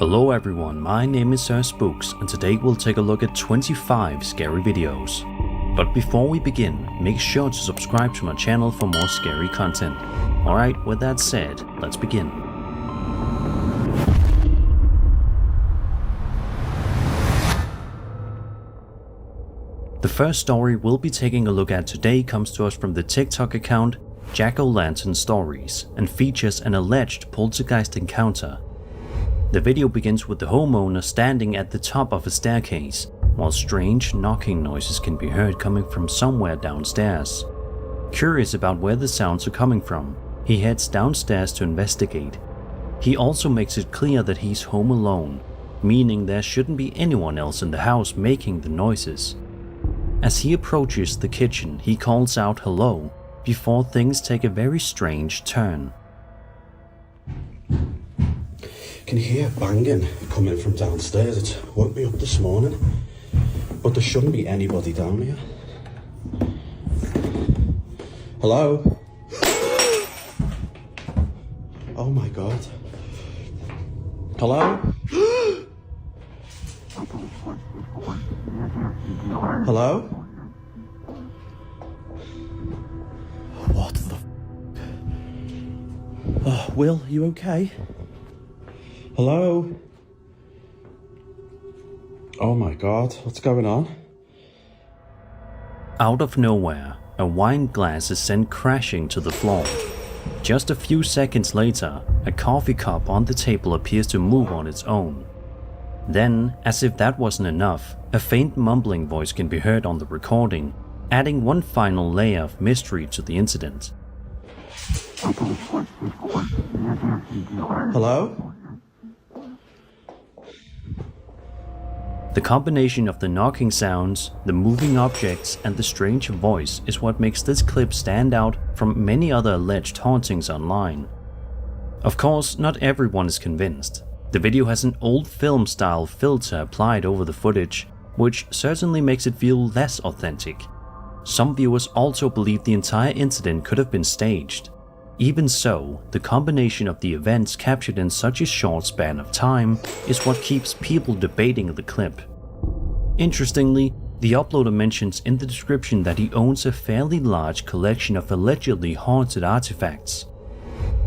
Hello everyone, my name is Sir Spooks and today we'll take a look at 25 scary videos. But before we begin, make sure to subscribe to my channel for more scary content. Alright, with that said, let's begin. The first story we'll be taking a look at today comes to us from the TikTok account Jack-O-Lantern-Stories and features an alleged poltergeist encounter. The video begins with the homeowner standing at the top of a staircase, while strange knocking noises can be heard coming from somewhere downstairs. Curious about where the sounds are coming from, he heads downstairs to investigate. He also makes it clear that he's home alone, meaning there shouldn't be anyone else in the house making the noises. As he approaches the kitchen, he calls out hello, before things take a very strange turn. Can hear banging coming from downstairs. It woke me up this morning, but there shouldn't be anybody down here. Hello? Oh my god. Hello? Hello? What the Will, you okay? Hello? Oh my god, what's going on? Out of nowhere, a wine glass is sent crashing to the floor. Just a few seconds later, a coffee cup on the table appears to move on its own. Then, as if that wasn't enough, a faint mumbling voice can be heard on the recording, adding one final layer of mystery to the incident. Hello? The combination of the knocking sounds, the moving objects, and the strange voice is what makes this clip stand out from many other alleged hauntings online. Of course, not everyone is convinced. The video has an old film-style filter applied over the footage, which certainly makes it feel less authentic. Some viewers also believe the entire incident could have been staged. Even so, the combination of the events captured in such a short span of time is what keeps people debating the clip. Interestingly, the uploader mentions in the description that he owns a fairly large collection of allegedly haunted artifacts.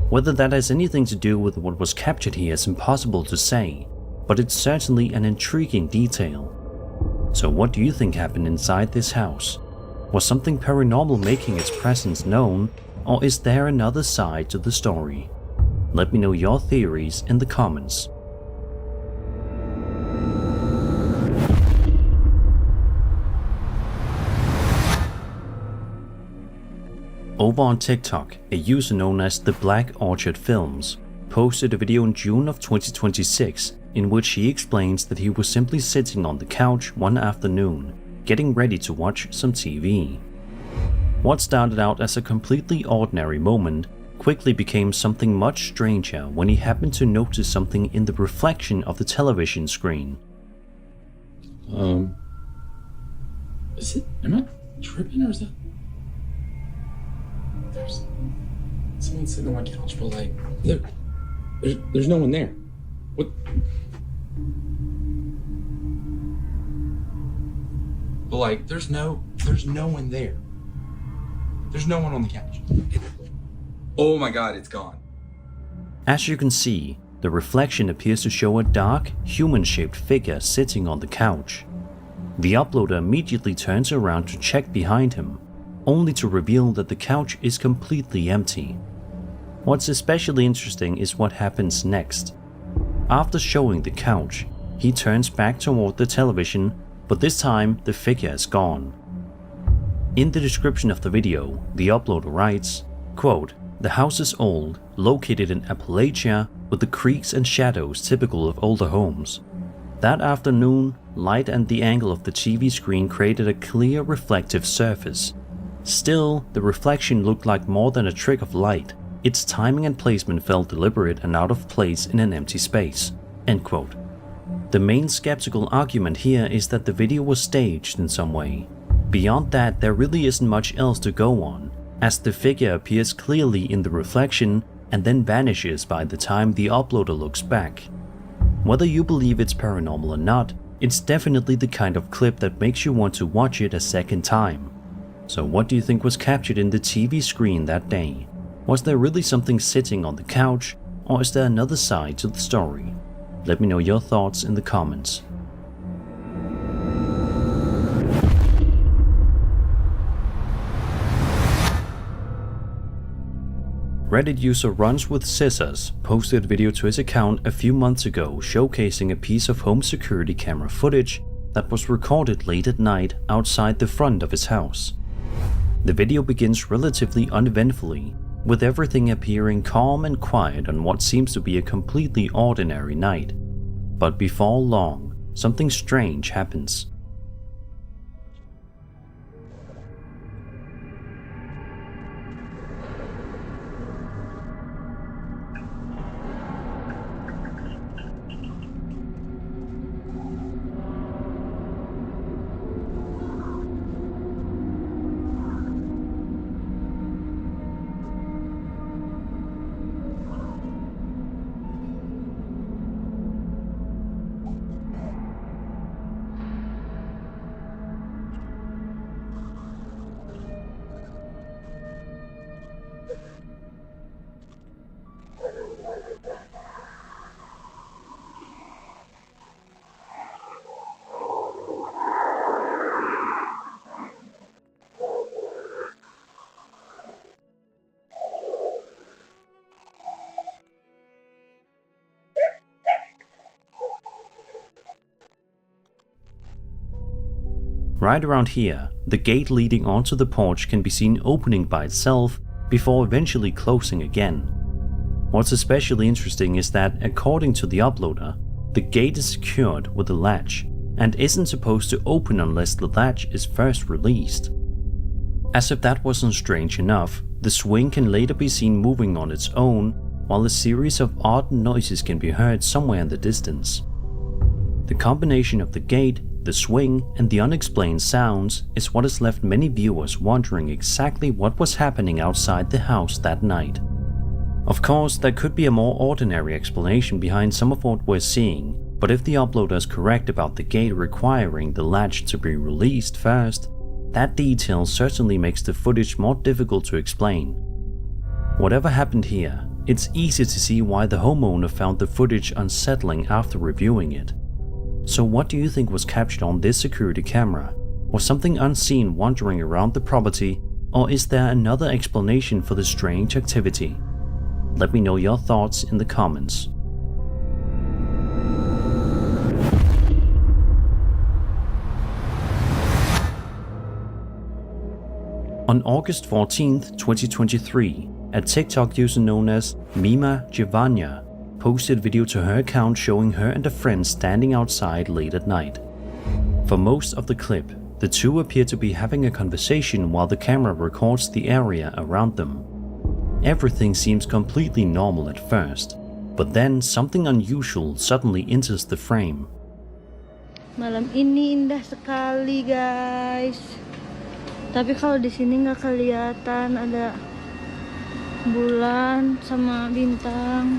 Whether that has anything to do with what was captured here is impossible to say, but it's certainly an intriguing detail. So what do you think happened inside this house? Was something paranormal making its presence known? Or is there another side to the story? Let me know your theories in the comments. Over on TikTok, a user known as The Black Orchard Films posted a video in June of 2026 in which he explains that he was simply sitting on the couch one afternoon, getting ready to watch some TV. What started out as a completely ordinary moment quickly became something much stranger when he happened to notice something in the reflection of the television screen. Am I tripping or is that? There's someone sitting on my couch, but like, there's no one there. What? But like, there's no one there. There's no one on the couch. Oh my god, it's gone. As you can see, the reflection appears to show a dark, human-shaped figure sitting on the couch. The uploader immediately turns around to check behind him, only to reveal that the couch is completely empty. What's especially interesting is what happens next. After showing the couch, he turns back toward the television, but this time the figure is gone. In the description of the video, the uploader writes, quote, "The house is old, located in Appalachia, with the creaks and shadows typical of older homes. That afternoon, light and the angle of the TV screen created a clear reflective surface. Still, the reflection looked like more than a trick of light. Its timing and placement felt deliberate and out of place in an empty space." End quote. The main skeptical argument here is that the video was staged in some way. Beyond that, there really isn't much else to go on, as the figure appears clearly in the reflection and then vanishes by the time the uploader looks back. Whether you believe it's paranormal or not, it's definitely the kind of clip that makes you want to watch it a second time. So what do you think was captured in the TV screen that day? Was there really something sitting on the couch, or is there another side to the story? Let me know your thoughts in the comments. Reddit user Runs with Scissors posted a video to his account a few months ago showcasing a piece of home security camera footage that was recorded late at night outside the front of his house. The video begins relatively uneventfully, with everything appearing calm and quiet on what seems to be a completely ordinary night. But before long, something strange happens. Right around here, the gate leading onto the porch can be seen opening by itself before eventually closing again. What's especially interesting is that, according to the uploader, the gate is secured with a latch and isn't supposed to open unless the latch is first released. As if that wasn't strange enough, the swing can later be seen moving on its own, while a series of odd noises can be heard somewhere in the distance. The combination of the gate, the swing, and the unexplained sounds is what has left many viewers wondering exactly what was happening outside the house that night. Of course, there could be a more ordinary explanation behind some of what we're seeing, but if the uploader is correct about the gate requiring the latch to be released first, that detail certainly makes the footage more difficult to explain. Whatever happened here, it's easy to see why the homeowner found the footage unsettling after reviewing it. So what do you think was captured on this security camera? Was something unseen wandering around the property, or is there another explanation for the strange activity? Let me know your thoughts in the comments. On August 14th, 2023, a TikTok user known as Mima Jevanya posted video to her account showing her and a friend standing outside late at night. For most of the clip, the two appear to be having a conversation while the camera records the area around them. Everything seems completely normal at first, but then something unusual suddenly enters the frame. Malam ini indah sekali, guys. Tapi kalau di sini nggak kelihatan ada bulan sama bintang.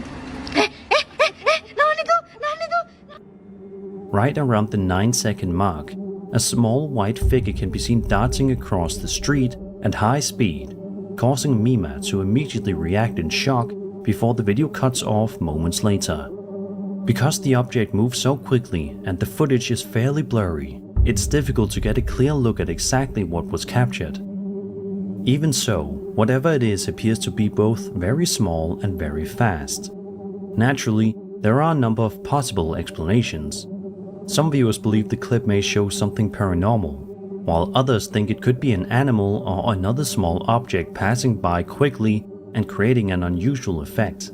Right around the 9-second mark, a small white figure can be seen darting across the street at high speed, causing Mima to immediately react in shock before the video cuts off moments later. Because the object moves so quickly and the footage is fairly blurry, it's difficult to get a clear look at exactly what was captured. Even so, whatever it is appears to be both very small and very fast. Naturally, there are a number of possible explanations. Some viewers believe the clip may show something paranormal, while others think it could be an animal or another small object passing by quickly and creating an unusual effect.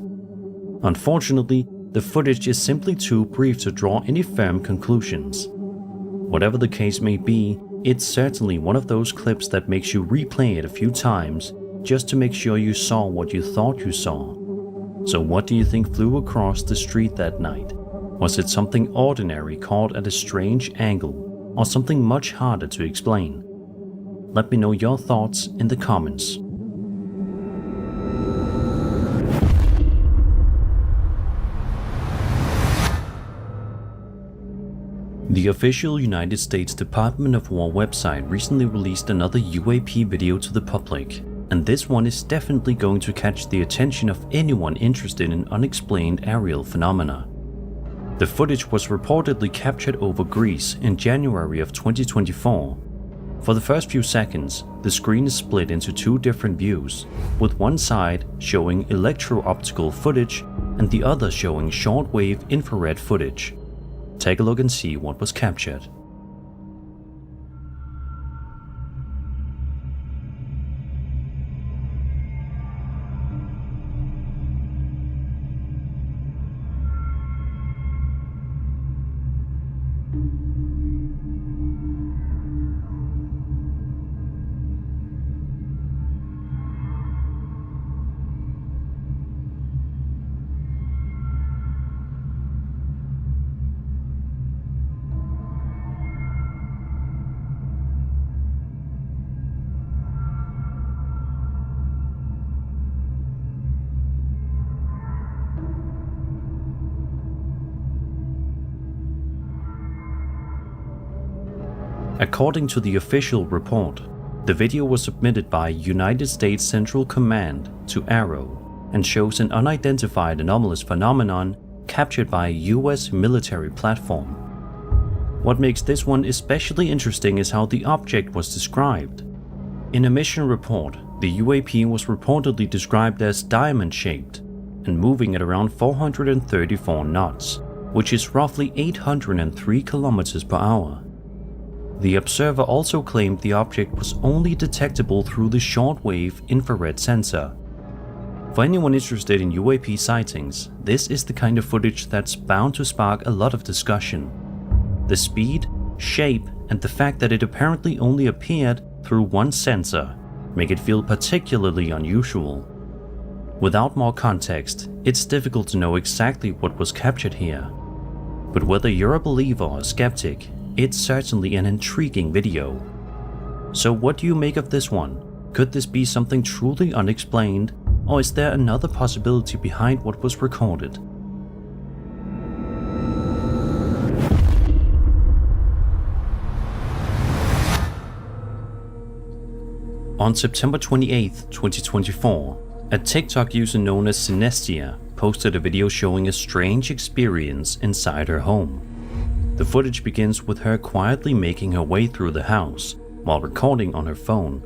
Unfortunately, the footage is simply too brief to draw any firm conclusions. Whatever the case may be, it's certainly one of those clips that makes you replay it a few times just to make sure you saw what you thought you saw. So what do you think flew across the street that night? Was it something ordinary caught at a strange angle, or something much harder to explain? Let me know your thoughts in the comments. The official United States Department of War website recently released another UAP video to the public, and this one is definitely going to catch the attention of anyone interested in unexplained aerial phenomena. The footage was reportedly captured over Greece in January of 2024. For the first few seconds, the screen is split into two different views, with one side showing electro-optical footage and the other showing shortwave infrared footage. Take a look and see what was captured. According to the official report, the video was submitted by United States Central Command to AARO and shows an unidentified anomalous phenomenon captured by a US military platform. What makes this one especially interesting is how the object was described. In a mission report, the UAP was reportedly described as diamond-shaped and moving at around 434 knots, which is roughly 803 kilometers per hour. The observer also claimed the object was only detectable through the shortwave infrared sensor. For anyone interested in UAP sightings, this is the kind of footage that's bound to spark a lot of discussion. The speed, shape, and the fact that it apparently only appeared through one sensor make it feel particularly unusual. Without more context, it's difficult to know exactly what was captured here. But whether you're a believer or a skeptic, it's certainly an intriguing video. So what do you make of this one? Could this be something truly unexplained, or is there another possibility behind what was recorded? On September 28, 2024, a TikTok user known as Synestia posted a video showing a strange experience inside her home. The footage begins with her quietly making her way through the house while recording on her phone.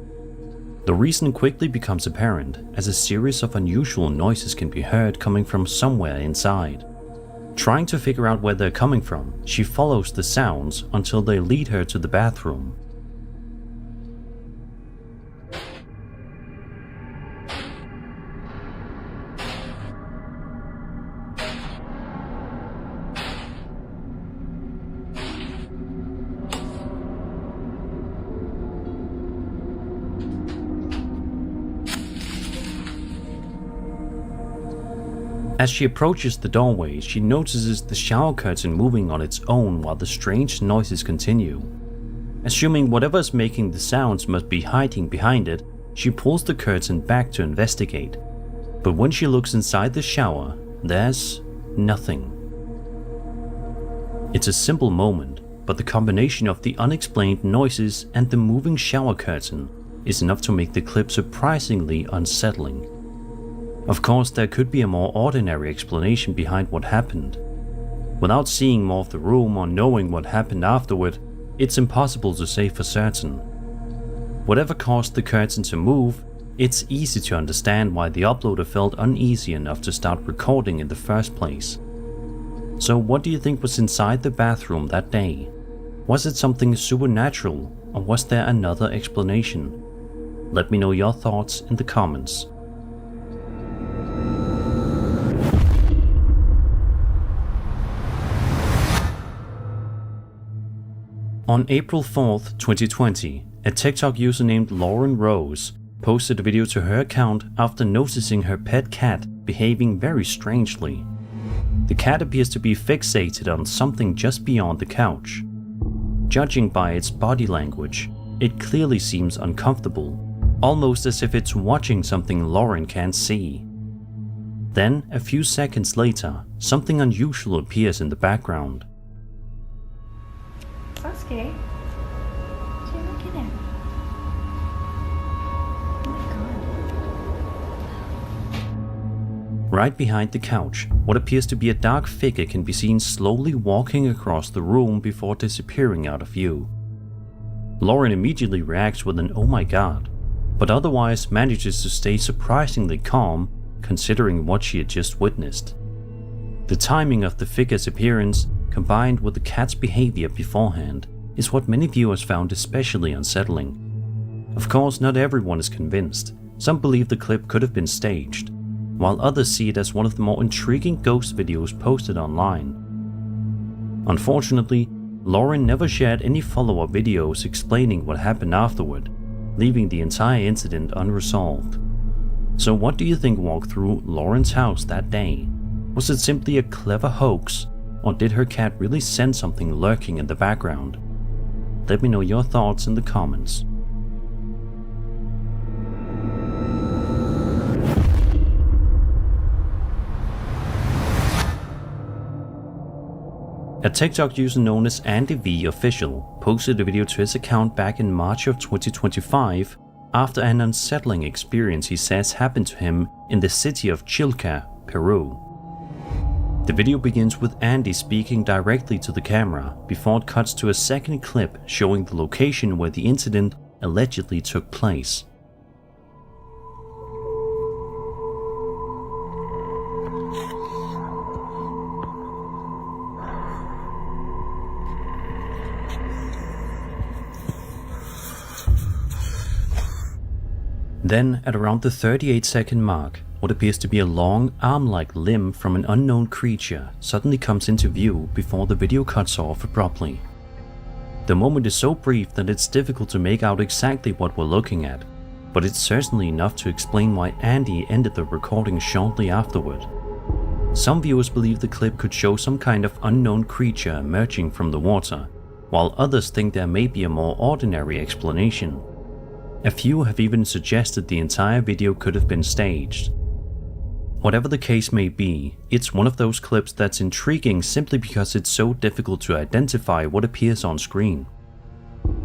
The reason quickly becomes apparent as a series of unusual noises can be heard coming from somewhere inside. Trying to figure out where they're coming from, she follows the sounds until they lead her to the bathroom. As she approaches the doorway, she notices the shower curtain moving on its own while the strange noises continue. Assuming whatever is making the sounds must be hiding behind it, she pulls the curtain back to investigate. But when she looks inside the shower, there's nothing. It's a simple moment, but the combination of the unexplained noises and the moving shower curtain is enough to make the clip surprisingly unsettling. Of course, there could be a more ordinary explanation behind what happened. Without seeing more of the room or knowing what happened afterward, it's impossible to say for certain. Whatever caused the curtain to move, it's easy to understand why the uploader felt uneasy enough to start recording in the first place. So what do you think was inside the bathroom that day? Was it something supernatural, or was there another explanation? Let me know your thoughts in the comments. On April 4th, 2020, a TikTok user named Lauren Rose posted a video to her account after noticing her pet cat behaving very strangely. The cat appears to be fixated on something just beyond the couch. Judging by its body language, it clearly seems uncomfortable, almost as if it's watching something Lauren can't see. Then, a few seconds later, something unusual appears in the background. Okay. So you're looking at. Oh my god. Right behind the couch, what appears to be a dark figure can be seen slowly walking across the room before disappearing out of view. Lauren immediately reacts with an "oh my god," but otherwise manages to stay surprisingly calm considering what she had just witnessed. The timing of the figure's appearance, combined with the cat's behavior beforehand, is what many viewers found especially unsettling. Of course, not everyone is convinced. Some believe the clip could have been staged, while others see it as one of the more intriguing ghost videos posted online. Unfortunately, Lauren never shared any follow-up videos explaining what happened afterward, leaving the entire incident unresolved. So what do you think walked through Lauren's house that day? Was it simply a clever hoax, or did her cat really sense something lurking in the background? Let me know your thoughts in the comments. A TikTok user known as Andy V Official posted a video to his account back in March of 2025 after an unsettling experience he says happened to him in the city of Chilca, Peru. The video begins with Andy speaking directly to the camera before it cuts to a second clip showing the location where the incident allegedly took place. Then, at around the 38-second mark, what appears to be a long, arm-like limb from an unknown creature suddenly comes into view before the video cuts off abruptly. The moment is so brief that it's difficult to make out exactly what we're looking at, but it's certainly enough to explain why Andy ended the recording shortly afterward. Some viewers believe the clip could show some kind of unknown creature emerging from the water, while others think there may be a more ordinary explanation. A few have even suggested the entire video could have been staged. Whatever the case may be, it's one of those clips that's intriguing simply because it's so difficult to identify what appears on screen.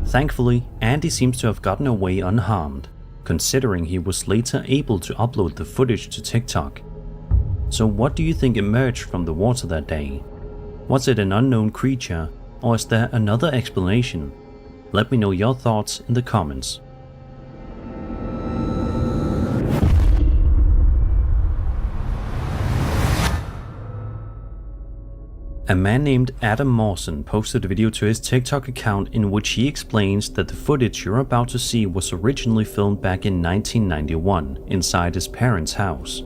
Thankfully, Andy seems to have gotten away unharmed, considering he was later able to upload the footage to TikTok. So what do you think emerged from the water that day? Was it an unknown creature, or is there another explanation? Let me know your thoughts in the comments. A man named Adam Mawson posted a video to his TikTok account in which he explains that the footage you're about to see was originally filmed back in 1991 inside his parents' house.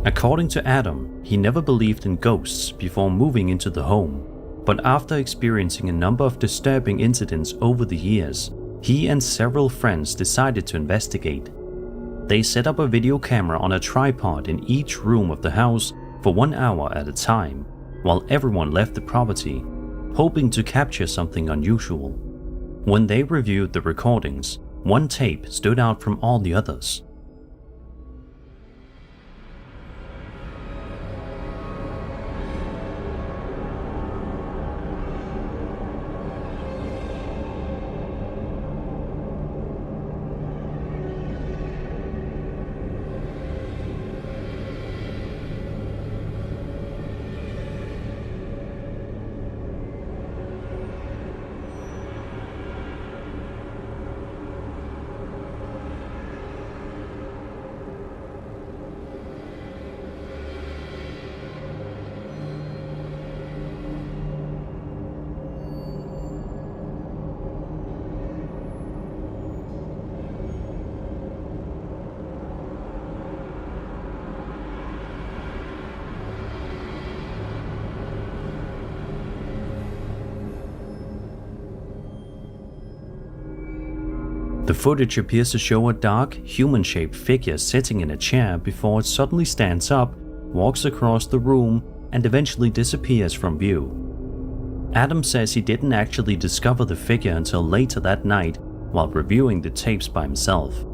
According to Adam, he never believed in ghosts before moving into the home, but after experiencing a number of disturbing incidents over the years, he and several friends decided to investigate. They set up a video camera on a tripod in each room of the house for 1 hour at a time, while everyone left the property, hoping to capture something unusual. When they reviewed the recordings, one tape stood out from all the others. The footage appears to show a dark, human-shaped figure sitting in a chair before it suddenly stands up, walks across the room, and eventually disappears from view. Adam says he didn't actually discover the figure until later that night while reviewing the tapes by himself.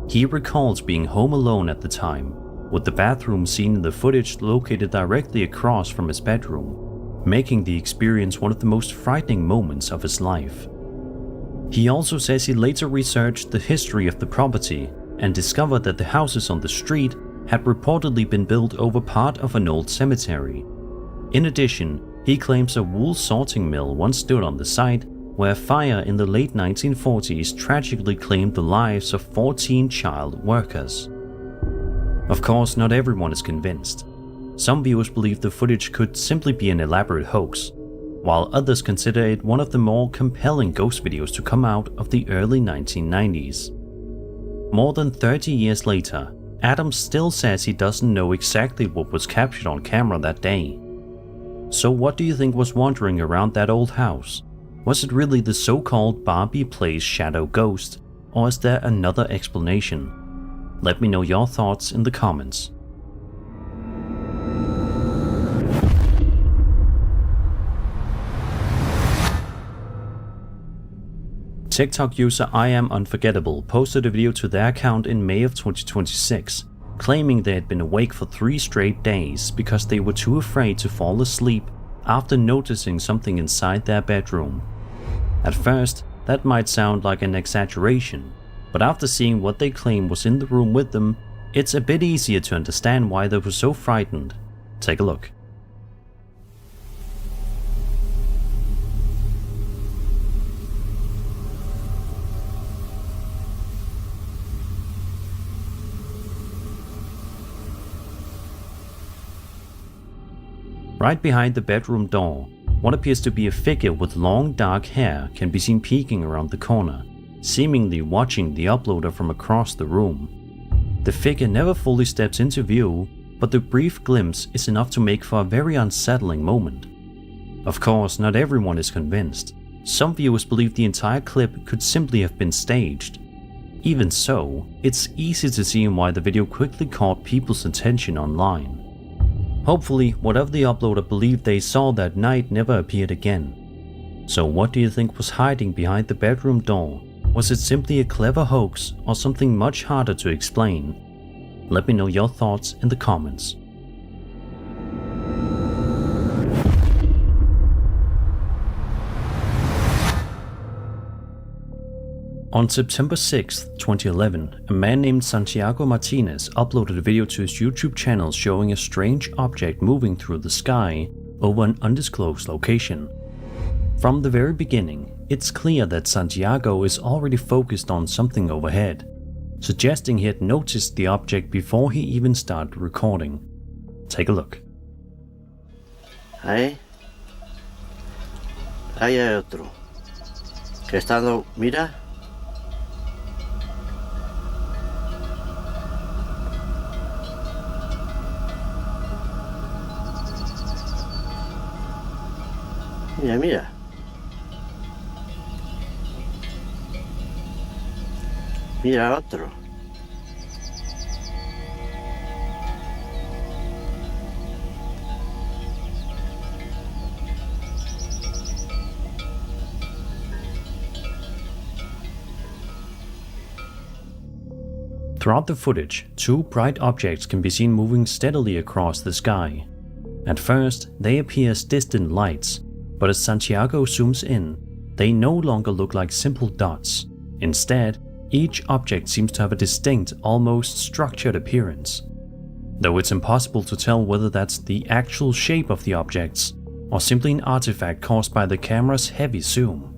He recalls being home alone at the time, with the bathroom scene in the footage located directly across from his bedroom. making the experience one of the most frightening moments of his life. He also says he later researched the history of the property and discovered that the houses on the street had reportedly been built over part of an old cemetery. In addition, he claims a wool sorting mill once stood on the site, where a fire in the late 1940s tragically claimed the lives of 14 child workers. Of course, not everyone is convinced. Some viewers believe the footage could simply be an elaborate hoax, while others consider it one of the more compelling ghost videos to come out of the early 1990s. More than 30 years later, Adam still says he doesn't know exactly what was captured on camera that day. So what do you think was wandering around that old house? Was it really the so-called Barbie Place shadow ghost, or is there another explanation? Let me know your thoughts in the comments. TikTok user I Am Unforgettable posted a video to their account in May of 2026, claiming they had been awake for 3 straight days because they were too afraid to fall asleep after noticing something inside their bedroom. At first, that might sound like an exaggeration, but after seeing what they claim was in the room with them, it's a bit easier to understand why they were so frightened. Take a look. Right behind the bedroom door, what appears to be a figure with long dark hair can be seen peeking around the corner, seemingly watching the uploader from across the room. The figure never fully steps into view, but the brief glimpse is enough to make for a very unsettling moment. Of course, not everyone is convinced. Some viewers believe the entire clip could simply have been staged. Even so, it's easy to see why the video quickly caught people's attention online. Hopefully, whatever the uploader believed they saw that night never appeared again. So what do you think was hiding behind the bedroom door? Was it simply a clever hoax or something much harder to explain? Let me know your thoughts in the comments. On September 6, 2011, a man named Santiago Martinez uploaded a video to his YouTube channel showing a strange object moving through the sky over an undisclosed location. From the very beginning, it's clear that Santiago is already focused on something overhead, suggesting he had noticed the object before he even started recording. Take a look. Ahí hay otro que está dando, mira. Mira, mira. Mira otro. Throughout the footage, 2 bright objects can be seen moving steadily across the sky. At first, they appear as distant lights, but as Santiago zooms in, they no longer look like simple dots. Instead, each object seems to have a distinct, almost structured appearance. Though it's impossible to tell whether that's the actual shape of the objects, or simply an artifact caused by the camera's heavy zoom.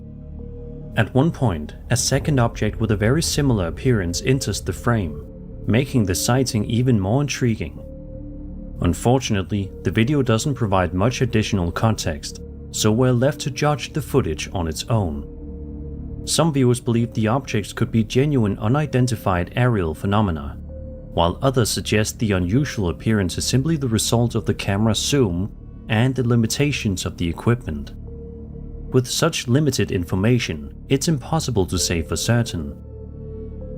At one point, a second object with a very similar appearance enters the frame, making the sighting even more intriguing. Unfortunately, the video doesn't provide much additional context, so we're left to judge the footage on its own. Some viewers believe the objects could be genuine unidentified aerial phenomena, while others suggest the unusual appearance is simply the result of the camera's zoom and the limitations of the equipment. With such limited information, it's impossible to say for certain.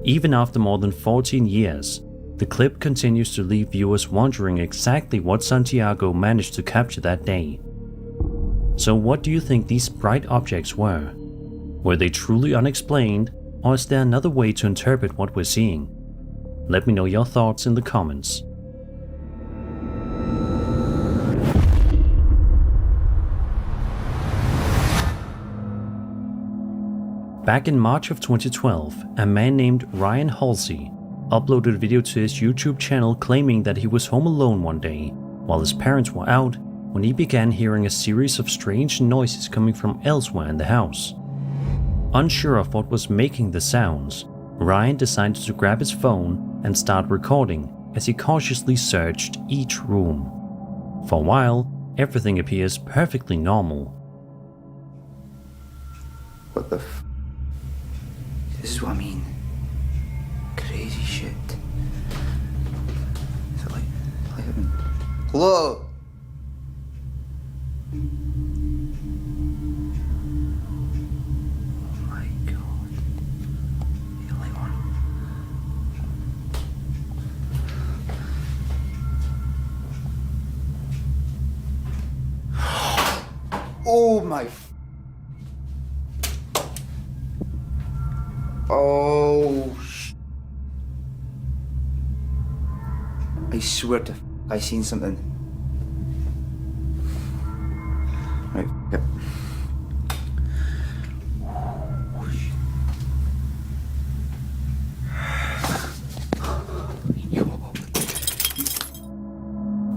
Even after more than 14 years, the clip continues to leave viewers wondering exactly what Santiago managed to capture that day. So what do you think these bright objects were? Were they truly unexplained, or is there another way to interpret what we're seeing? Let me know your thoughts in the comments. Back in March of 2012, a man named Ryan Halsey uploaded a video to his YouTube channel claiming that he was home alone one day while his parents were out when he began hearing a series of strange noises coming from elsewhere in the house. Unsure of what was making the sounds, Ryan decided to grab his phone and start recording as he cautiously searched each room. For a while, everything appears perfectly normal. What the f? This is what I mean. Crazy shit. Is it like hello? Oh my god. You light on. Oh my. Oh. I swear to I seen something. Right, yep.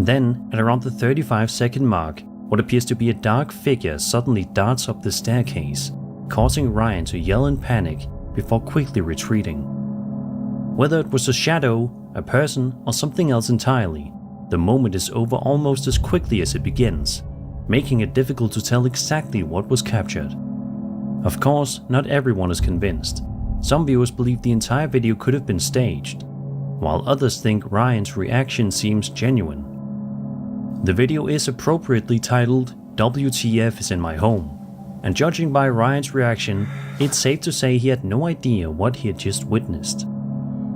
Then, at around the 35-second mark, what appears to be a dark figure suddenly darts up the staircase, causing Ryan to yell in panic before quickly retreating. Whether it was a shadow, a person, or something else entirely, the moment is over almost as quickly as it begins, making it difficult to tell exactly what was captured. Of course, not everyone is convinced. Some viewers believe the entire video could have been staged, while others think Ryan's reaction seems genuine. The video is appropriately titled WTF is in my home, and judging by Ryan's reaction, it's safe to say he had no idea what he had just witnessed.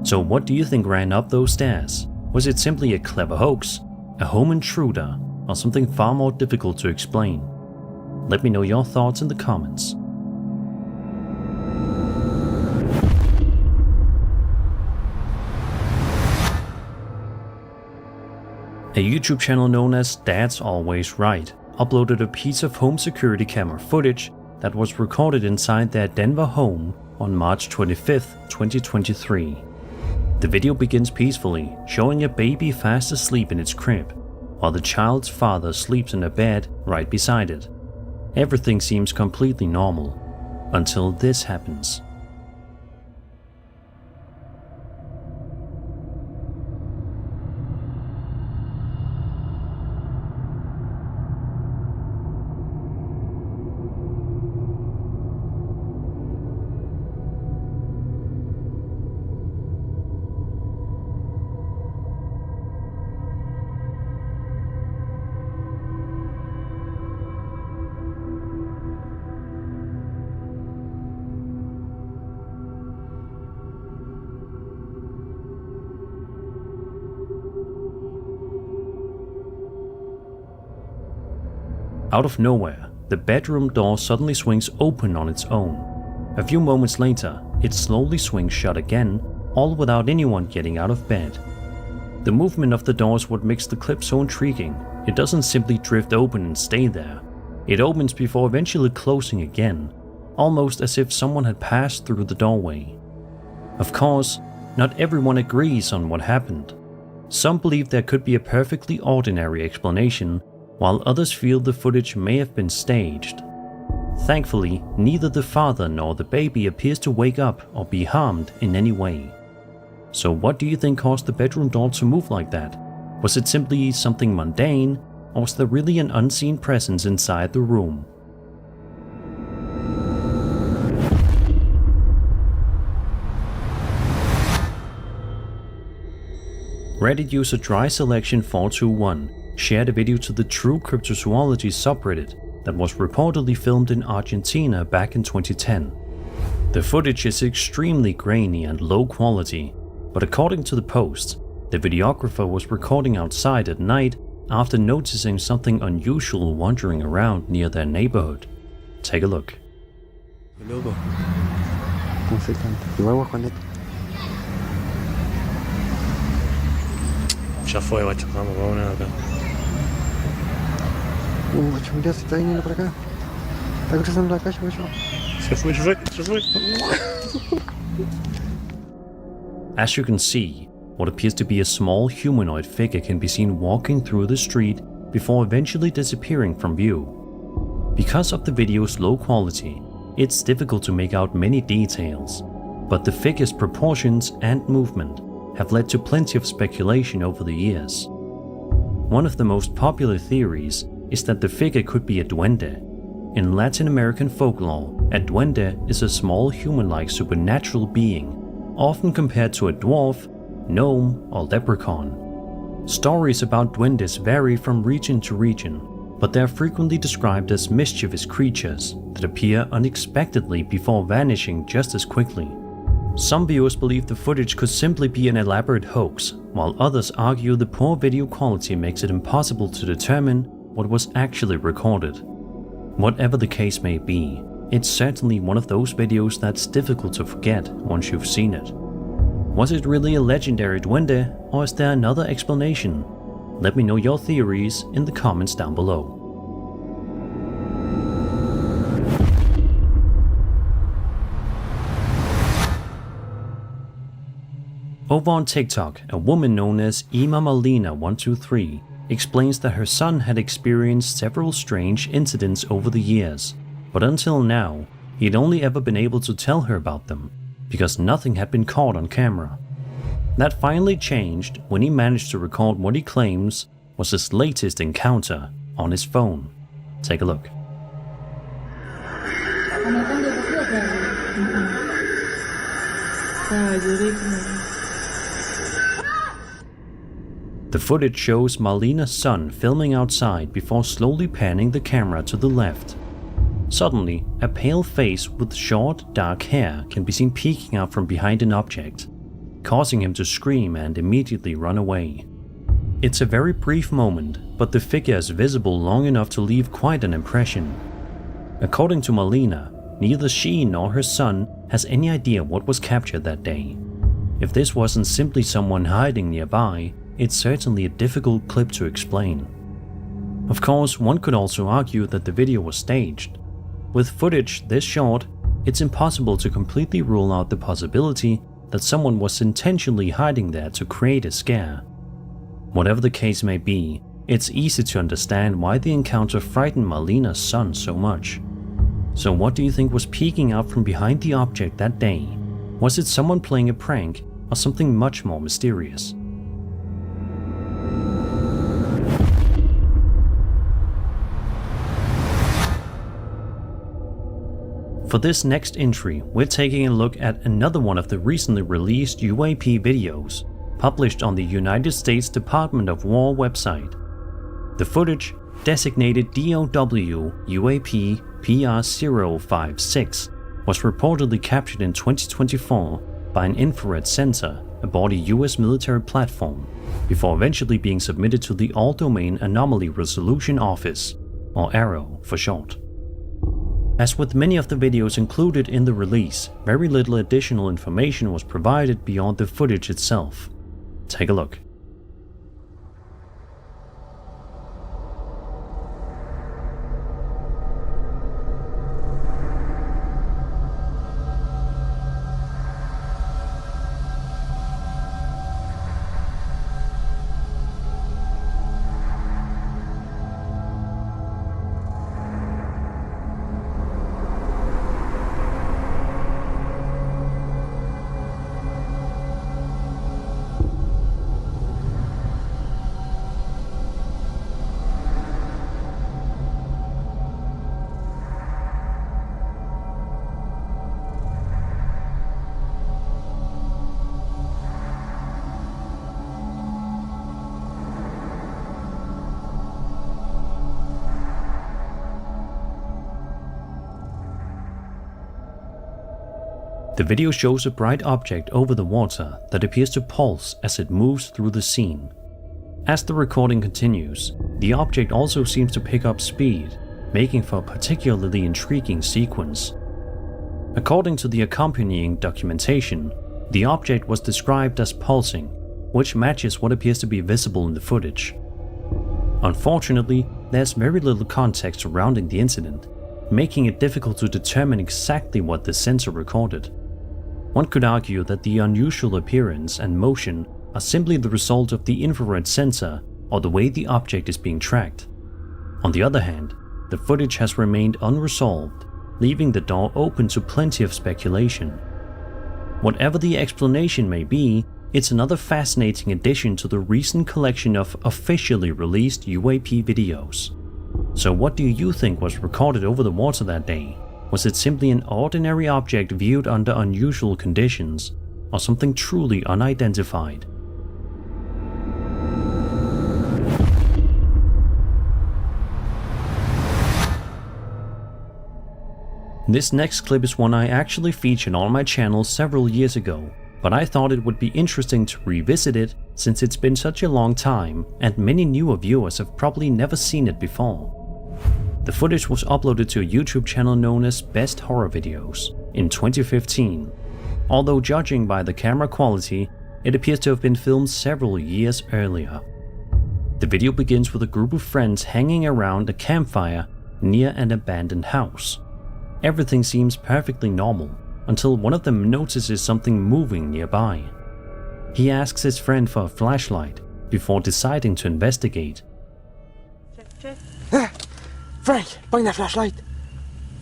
So what do you think ran up those stairs? Was it simply a clever hoax, a home intruder, or something far more difficult to explain? Let me know your thoughts in the comments. A YouTube channel known as Dad's Always Right uploaded a piece of home security camera footage that was recorded inside their Denver home on March 25th, 2023. The video begins peacefully, showing a baby fast asleep in its crib, while the child's father sleeps in a bed right beside it. Everything seems completely normal, until this happens. Out of nowhere, the bedroom door suddenly swings open on its own. A few moments later, it slowly swings shut again, all without anyone getting out of bed. The movement of the door is what makes the clip so intriguing. It doesn't simply drift open and stay there. It opens before eventually closing again, almost as if someone had passed through the doorway. Of course, not everyone agrees on what happened. Some believe there could be a perfectly ordinary explanation, while others feel the footage may have been staged. Thankfully, neither the father nor the baby appears to wake up or be harmed in any way. So what do you think caused the bedroom door to move like that? Was it simply something mundane, or was there really an unseen presence inside the room? Reddit user DrySelection421 shared a video to the True Cryptozoology subreddit that was reportedly filmed in Argentina back in 2010. The footage is extremely grainy and low quality, but according to the post, the videographer was recording outside at night after noticing something unusual wandering around near their neighborhood. Take a look. Loco. No sé tanto. Vamos con esto. Ya fue, guacho. Vamos acá. Guacho, mira, se está viniendo por acá. Está cruzando la calle, guacho. As you can see, what appears to be a small humanoid figure can be seen walking through the street before eventually disappearing from view. Because of the video's low quality, it's difficult to make out many details, but the figure's proportions and movement have led to plenty of speculation over the years. One of the most popular theories is that the figure could be a duende. In Latin American folklore, a duende is a small human-like supernatural being, often compared to a dwarf, gnome, or leprechaun. Stories about duendes vary from region to region, but they are frequently described as mischievous creatures that appear unexpectedly before vanishing just as quickly. Some viewers believe the footage could simply be an elaborate hoax, while others argue the poor video quality makes it impossible to determine what was actually recorded. Whatever the case may be, it's certainly one of those videos that's difficult to forget once you've seen it. Was it really a legendary duende, or is there another explanation? Let me know your theories in the comments down below. Over on TikTok, a woman known as Malina123 explains that her son had experienced several strange incidents over the years, but until now, he'd only ever been able to tell her about them, because nothing had been caught on camera. That finally changed when he managed to record what he claims was his latest encounter on his phone. Take a look. The footage shows Malina's son filming outside before slowly panning the camera to the left. Suddenly, a pale face with short, dark hair can be seen peeking out from behind an object, causing him to scream and immediately run away. It's a very brief moment, but the figure is visible long enough to leave quite an impression. According to Malina, neither she nor her son has any idea what was captured that day. If this wasn't simply someone hiding nearby, it's certainly a difficult clip to explain. Of course, one could also argue that the video was staged. With footage this short, it's impossible to completely rule out the possibility that someone was intentionally hiding there to create a scare. Whatever the case may be, it's easy to understand why the encounter frightened Malina's son so much. So what do you think was peeking out from behind the object that day? Was it someone playing a prank or something much more mysterious? For this next entry, we're taking a look at another one of the recently released UAP videos, published on the United States Department of War website. The footage, designated DOW UAP PR056, was reportedly captured in 2024 by an infrared sensor aboard a US military platform, before eventually being submitted to the All-Domain Anomaly Resolution Office, or ARROW for short. As with many of the videos included in the release, very little additional information was provided beyond the footage itself. Take a look. The video shows a bright object over the water that appears to pulse as it moves through the scene. As the recording continues, the object also seems to pick up speed, making for a particularly intriguing sequence. According to the accompanying documentation, the object was described as pulsing, which matches what appears to be visible in the footage. Unfortunately, there's very little context surrounding the incident, making it difficult to determine exactly what the sensor recorded. One could argue that the unusual appearance and motion are simply the result of the infrared sensor or the way the object is being tracked. On the other hand, the footage has remained unresolved, leaving the door open to plenty of speculation. Whatever the explanation may be, it's another fascinating addition to the recent collection of officially released UAP videos. So what do you think was recorded over the water that day? Was it simply an ordinary object viewed under unusual conditions, or something truly unidentified? This next clip is one I actually featured on my channel several years ago, but I thought it would be interesting to revisit it since it's been such a long time and many newer viewers have probably never seen it before. The footage was uploaded to a YouTube channel known as Best Horror Videos in 2015. Although judging by the camera quality, it appears to have been filmed several years earlier. The video begins with a group of friends hanging around a campfire near an abandoned house. Everything seems perfectly normal until one of them notices something moving nearby. He asks his friend for a flashlight before deciding to investigate. Frank, bring that flashlight.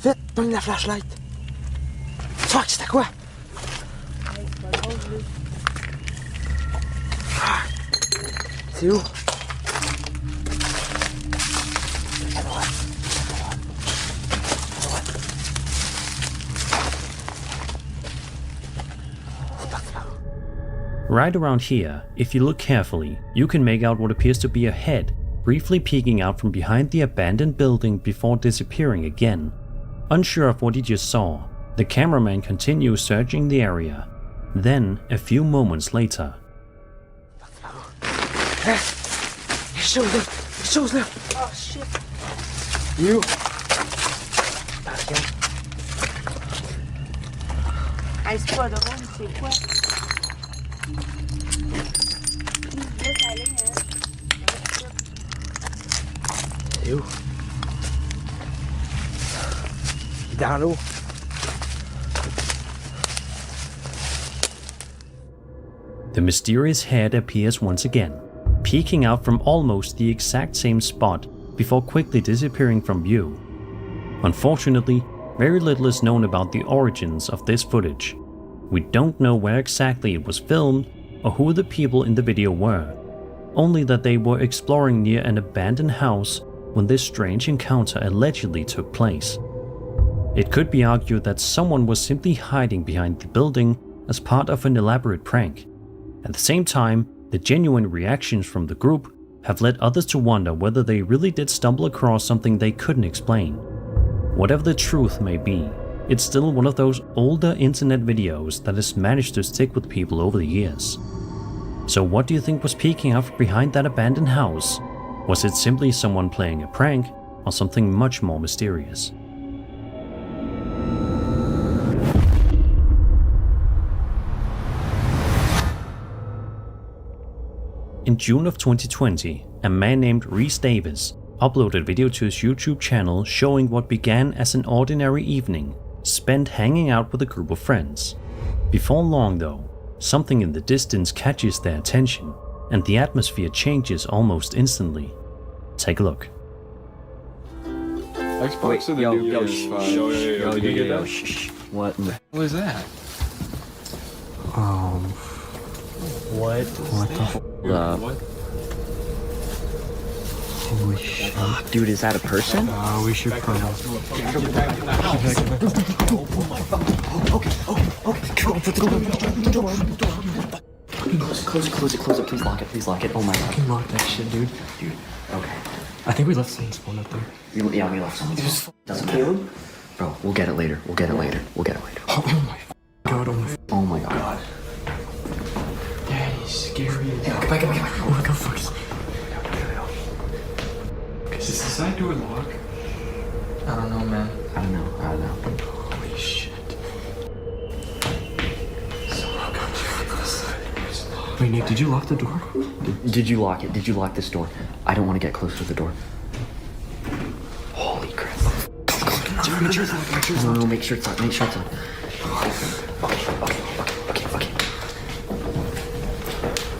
Vite, bring la flashlight. Fuck, c'était quoi? C'est où? Right around here, if you look carefully, you can make out what appears to be a head briefly peeking out from behind the abandoned building before disappearing again. Unsure of what he just saw, the cameraman continues searching the area. Then, a few moments later, Shows now. Oh shit. You. C'est pas drôle, c'est quoi? Laisse aller, hein? C'est où? Dans l'eau. the mysterious head appears once again, peeking out from almost the exact same spot before quickly disappearing from view. Unfortunately, very little is known about the origins of this footage. We don't know where exactly it was filmed or who the people in the video were, only that they were exploring near an abandoned house when this strange encounter allegedly took place. It could be argued that someone was simply hiding behind the building as part of an elaborate prank. At the same time, the genuine reactions from the group have led others to wonder whether they really did stumble across something they couldn't explain. Whatever the truth may be, it's still one of those older internet videos that has managed to stick with people over the years. So what do you think was peeking out from behind that abandoned house? Was it simply someone playing a prank, or something much more mysterious? In June of 2020, a man named Rhys Davis uploaded a video to his YouTube channel showing what began as an ordinary evening spent hanging out with a group of friends. Before long though, something in the distance catches their attention and the atmosphere changes almost instantly. Take a look. Xbox of the new PS5. Yo, did you get that? What? What is that? What the f***? What? Holy shit. Dude, is that a person? We should probably... Close it, please lock it. Oh my god. Fucking lock that shit, dude. Okay. I think we left someone spawn up there. Yeah, we left someone. Doesn't matter. Bro, we'll get it later. Oh my god, Oh my god. yeah, he's scary. Get back. Oh my god, fuck. Is this side door locked? I don't know, man. I don't know. Holy shit. Wait, Nick, did you lock the door? Did you lock it? Did you lock this door? I don't want to get close to the door. Holy crap. Make sure it's locked. Make sure it's locked. No, make sure it's locked. Make sure it's locked.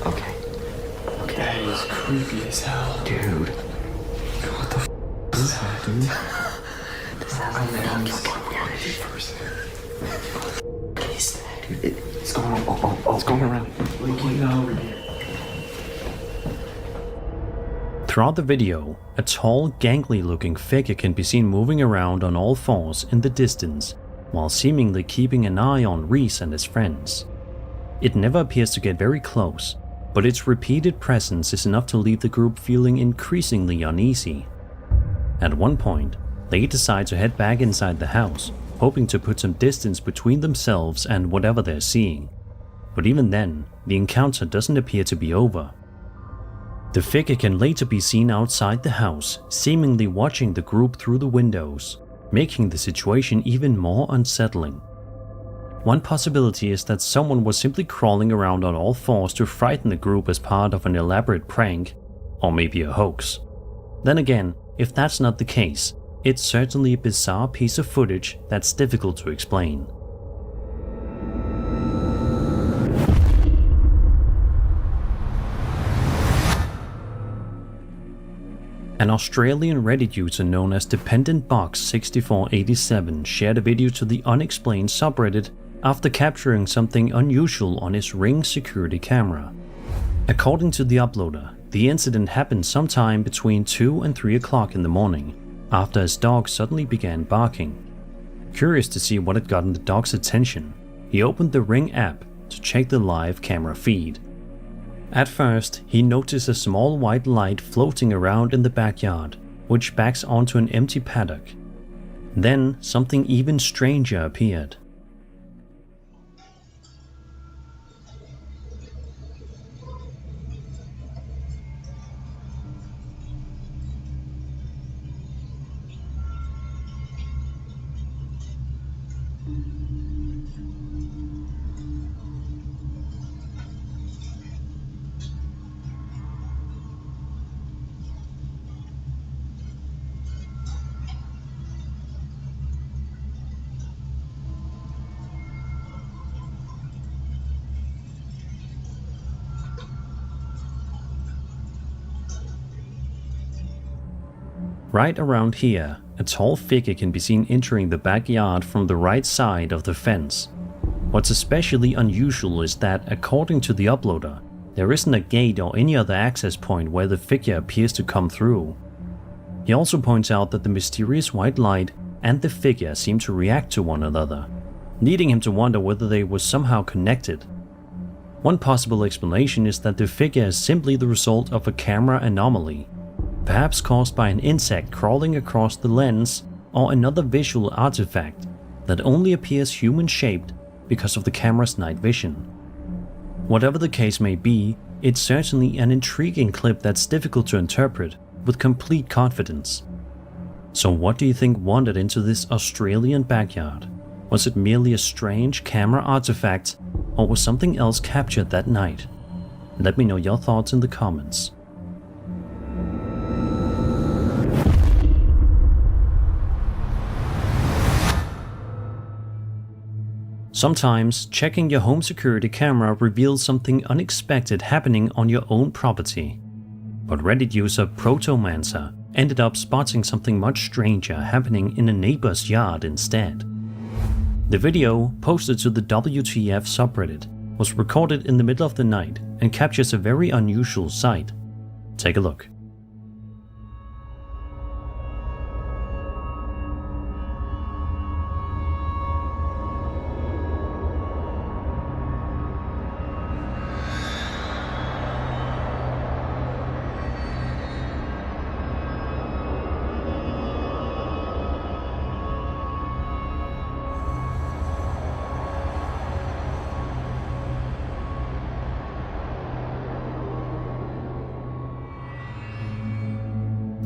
Okay. That is creepy as hell. Dude. What the is that, dude? This has like What is that? Dude, it's going on. Oh, it's going around. Look over here. Throughout the video, a tall, gangly-looking figure can be seen moving around on all fours in the distance, while seemingly keeping an eye on Reese and his friends. It never appears to get very close, but its repeated presence is enough to leave the group feeling increasingly uneasy. At one point, they decide to head back inside the house, hoping to put some distance between themselves and whatever they're seeing. But even then, the encounter doesn't appear to be over. The figure can later be seen outside the house, seemingly watching the group through the windows, making the situation even more unsettling. One possibility is that someone was simply crawling around on all fours to frighten the group as part of an elaborate prank, or maybe a hoax. Then again, if that's not the case, it's certainly a bizarre piece of footage that's difficult to explain. An Australian Reddit user known as DependentBox6487 shared a video to the unexplained subreddit after capturing something unusual on his Ring security camera. According to the uploader, the incident happened sometime between 2 and 3 o'clock in the morning, after his dog suddenly began barking. Curious to see what had gotten the dog's attention, he opened the Ring app to check the live camera feed. At first, he noticed a small white light floating around in the backyard, which backs onto an empty paddock. Then, something even stranger appeared. Right around here, a tall figure can be seen entering the backyard from the right side of the fence. What's especially unusual is that, according to the uploader, there isn't a gate or any other access point where the figure appears to come through. He also points out that the mysterious white light and the figure seem to react to one another, leading him to wonder whether they were somehow connected. One possible explanation is that the figure is simply the result of a camera anomaly, perhaps caused by an insect crawling across the lens or another visual artifact that only appears human-shaped because of the camera's night vision. Whatever the case may be, it's certainly an intriguing clip that's difficult to interpret with complete confidence. So what do you think wandered into this Australian backyard? Was it merely a strange camera artifact, or was something else captured that night? Let me know your thoughts in the comments. Sometimes, checking your home security camera reveals something unexpected happening on your own property. But Reddit user Protomancer ended up spotting something much stranger happening in a neighbor's yard instead. The video, posted to the WTF subreddit, was recorded in the middle of the night and captures a very unusual sight. Take a look.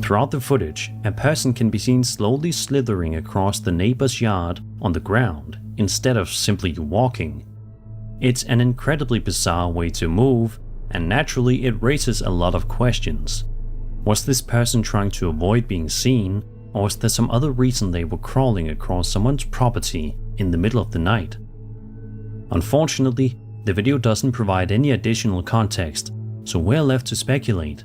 Throughout the footage, a person can be seen slowly slithering across the neighbor's yard on the ground instead of simply walking. It's an incredibly bizarre way to move, and naturally it raises a lot of questions. Was this person trying to avoid being seen, Or is there some other reason they were crawling across someone's property in the middle of the night? Unfortunately, the video doesn't provide any additional context, so we're left to speculate.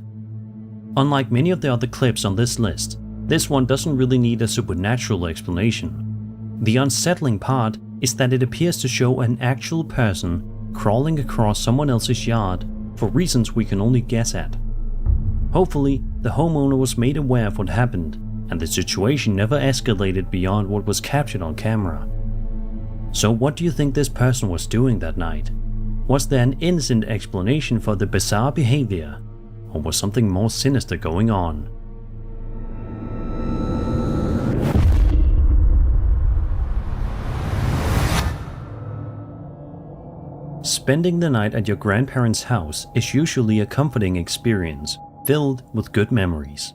Unlike many of the other clips on this list, this one doesn't really need a supernatural explanation. The unsettling part is that it appears to show an actual person crawling across someone else's yard for reasons we can only guess at. Hopefully, the homeowner was made aware of what happened and the situation never escalated beyond what was captured on camera. So what do you think this person was doing that night? Was there an innocent explanation for the bizarre behavior, or was something more sinister going on? Spending the night at your grandparents' house is usually a comforting experience, filled with good memories.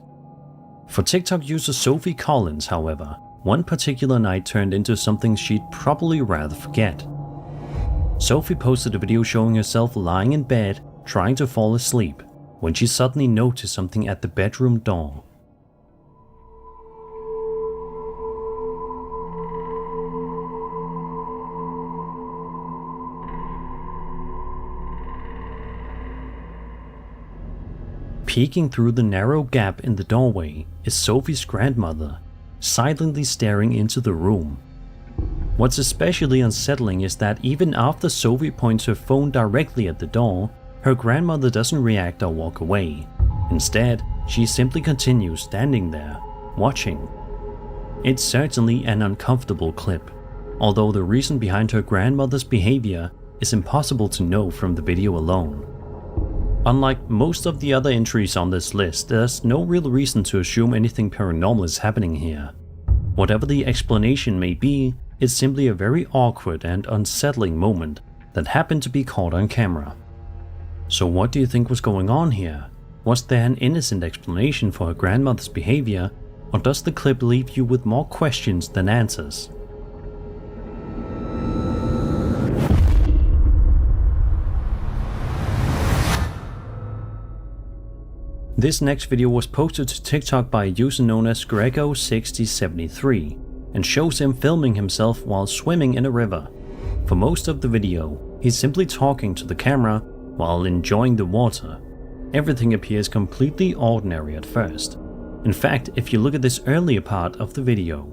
For TikTok user Sophie Collins, however, one particular night turned into something she'd probably rather forget. Sophie posted a video showing herself lying in bed, trying to fall asleep, when she suddenly noticed something at the bedroom door. Peeking through the narrow gap in the doorway is Sophie's grandmother, silently staring into the room. What's especially unsettling is that even after Sophie points her phone directly at the door, her grandmother doesn't react or walk away. Instead, she simply continues standing there, watching. It's certainly an uncomfortable clip, although the reason behind her grandmother's behavior is impossible to know from the video alone. Unlike most of the other entries on this list, there's no real reason to assume anything paranormal is happening here. Whatever the explanation may be, it's simply a very awkward and unsettling moment that happened to be caught on camera. So what do you think was going on here? Was there an innocent explanation for her grandmother's behavior, or does the clip leave you with more questions than answers? This next video was posted to TikTok by a user known as Grego6073 and shows him filming himself while swimming in a river. For most of the video, he's simply talking to the camera while enjoying the water. Everything appears completely ordinary at first. In fact, if you look at this earlier part of the video.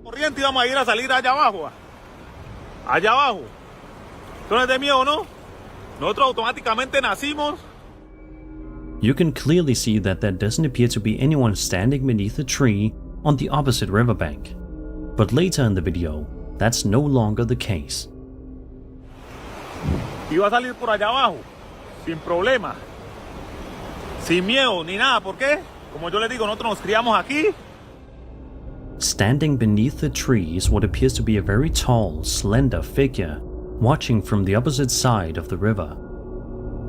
Corriente íbamos a ir a salir allá abajo. Allá abajo. ¿Tú no eres mío o no? Nosotros automáticamente nacimos. You can clearly see that there doesn't appear to be anyone standing beneath a tree on the opposite riverbank. But later in the video, that's no longer the case. Iba a salir por allá abajo, sin problema, sin miedo ni nada. ¿Por qué? Como yo les digo, nosotros nos criamos aquí. Standing beneath the tree is what appears to be a very tall, slender figure, watching from the opposite side of the river.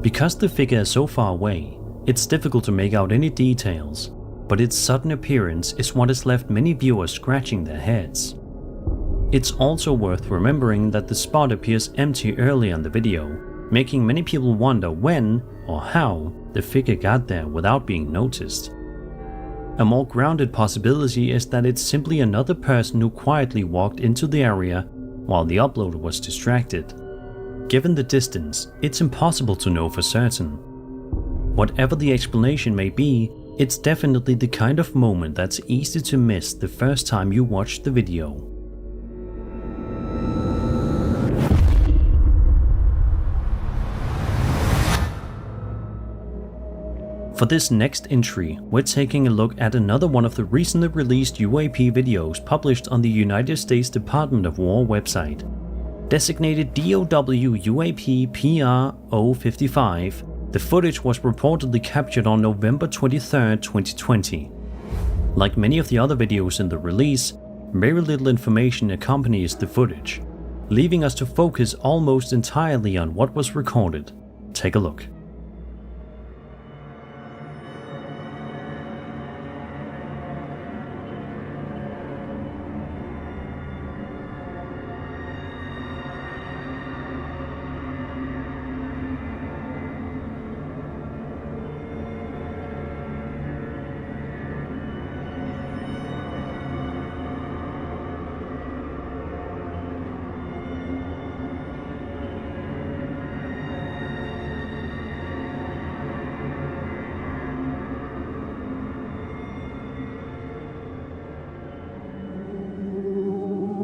Because the figure is so far away, it's difficult to make out any details, but its sudden appearance is what has left many viewers scratching their heads. It's also worth remembering that the spot appears empty early in the video, making many people wonder when or how the figure got there without being noticed. A more grounded possibility is that it's simply another person who quietly walked into the area while the uploader was distracted. Given the distance, it's impossible to know for certain. Whatever the explanation may be, it's definitely the kind of moment that's easy to miss the first time you watch the video. For this next entry, we're taking a look at another one of the recently released UAP videos published on the United States Department of War website. Designated DOW UAP PR-055, the footage was reportedly captured on November 23, 2020. Like many of the other videos in the release, very little information accompanies the footage, leaving us to focus almost entirely on what was recorded. Take a look.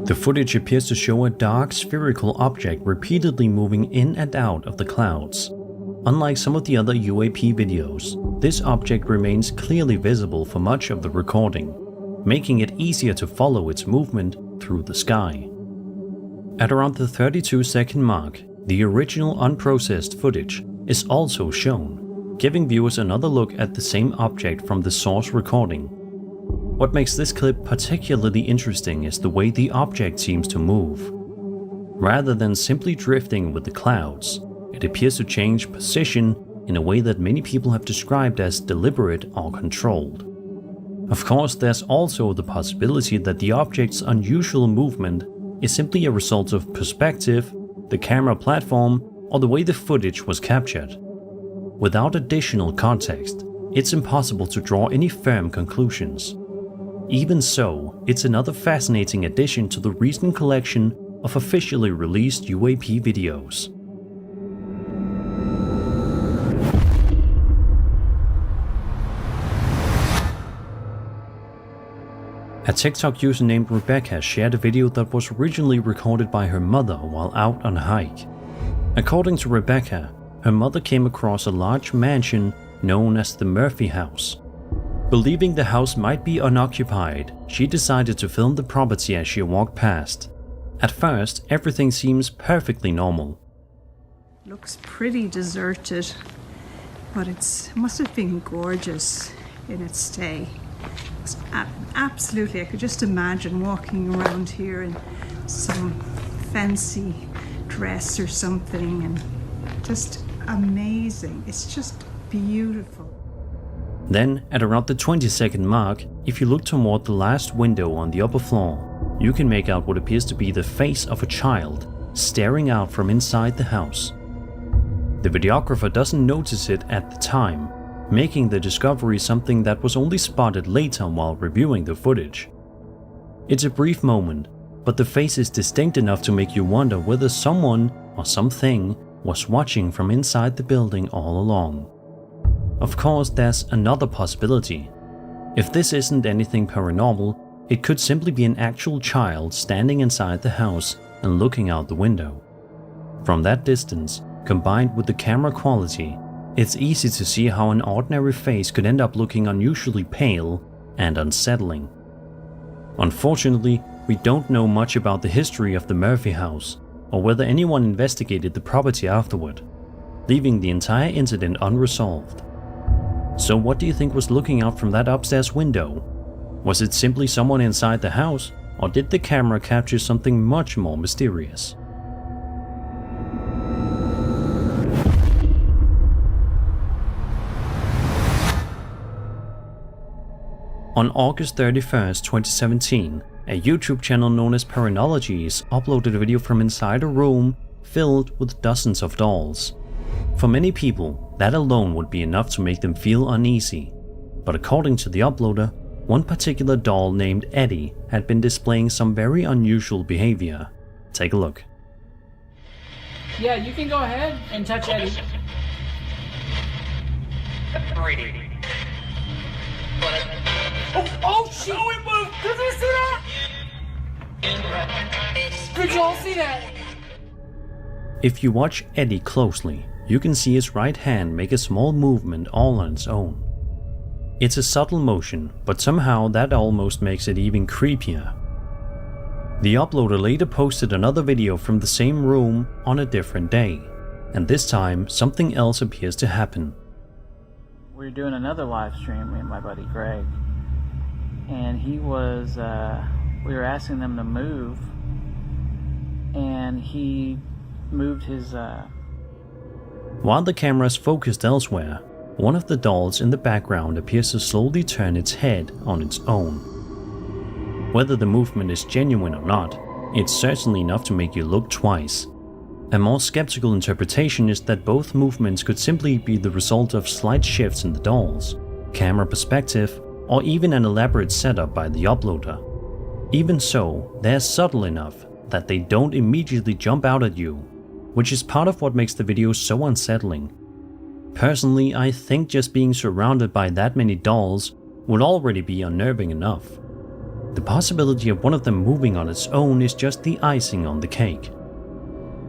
The footage appears to show a dark spherical object repeatedly moving in and out of the clouds. Unlike some of the other UAP videos, this object remains clearly visible for much of the recording, making it easier to follow its movement through the sky. At around the 32-second mark, the original unprocessed footage is also shown, giving viewers another look at the same object from the source recording. What makes this clip particularly interesting is the way the object seems to move. Rather than simply drifting with the clouds, it appears to change position in a way that many people have described as deliberate or controlled. Of course, there's also the possibility that the object's unusual movement is simply a result of perspective, the camera platform, or the way the footage was captured. Without additional context, it's impossible to draw any firm conclusions. Even so, it's another fascinating addition to the recent collection of officially released UAP videos. A TikTok user named Rebecca shared a video that was originally recorded by her mother while out on a hike. According to Rebecca, her mother came across a large mansion known as the Murphy House. Believing the house might be unoccupied, she decided to film the property as she walked past. At first, everything seems perfectly normal. Looks pretty deserted, but it must have been gorgeous in its stay. Absolutely, I could just imagine walking around here in some fancy dress or something, and just amazing. It's just beautiful. Then, at around the 20-second mark, if you look toward the last window on the upper floor, you can make out what appears to be the face of a child staring out from inside the house. The videographer doesn't notice it at the time, making the discovery something that was only spotted later while reviewing the footage. It's a brief moment, but the face is distinct enough to make you wonder whether someone or something was watching from inside the building all along. Of course, there's another possibility. If this isn't anything paranormal, it could simply be an actual child standing inside the house and looking out the window. From that distance, combined with the camera quality, it's easy to see how an ordinary face could end up looking unusually pale and unsettling. Unfortunately, we don't know much about the history of the Murphy house, or whether anyone investigated the property afterward, leaving the entire incident unresolved. So what do you think was looking out from that upstairs window? Was it simply someone inside the house, or did the camera capture something much more mysterious? On August 31st, 2017, a YouTube channel known as Paranormalactivity uploaded a video from inside a room filled with dozens of dolls. For many people, that alone would be enough to make them feel uneasy. But according to the uploader, one particular doll named Eddie had been displaying some very unusual behavior. Take a look. Yeah, you can go ahead and touch Eddie. Oh shit! Oh, it moved! Did you see that? Did you all see that? If you watch Eddie closely, you can see his right hand make a small movement all on its own. It's a subtle motion, but somehow that almost makes it even creepier. The uploader later posted another video from the same room on a different day, and this time something else appears to happen. We're doing another live stream, me and my buddy Greg, and he was, we were asking them to move, and he moved his, While the camera is focused elsewhere, one of the dolls in the background appears to slowly turn its head on its own. Whether the movement is genuine or not, it's certainly enough to make you look twice. A more skeptical interpretation is that both movements could simply be the result of slight shifts in the dolls, camera perspective, or even an elaborate setup by the uploader. Even so, they're subtle enough that they don't immediately jump out at you, which is part of what makes the video so unsettling. Personally, I think just being surrounded by that many dolls would already be unnerving enough. The possibility of one of them moving on its own is just the icing on the cake.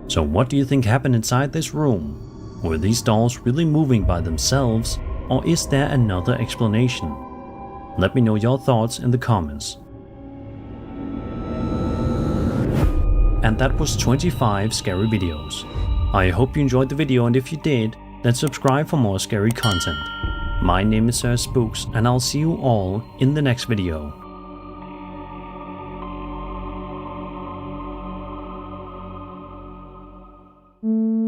So what do you think happened inside this room? Were these dolls really moving by themselves, or is there another explanation? Let me know your thoughts in the comments. And that was 25 scary videos. I hope you enjoyed the video, and if you did, then subscribe for more scary content. My name is Sir Spooks, and I'll see you all in the next video. Thank you.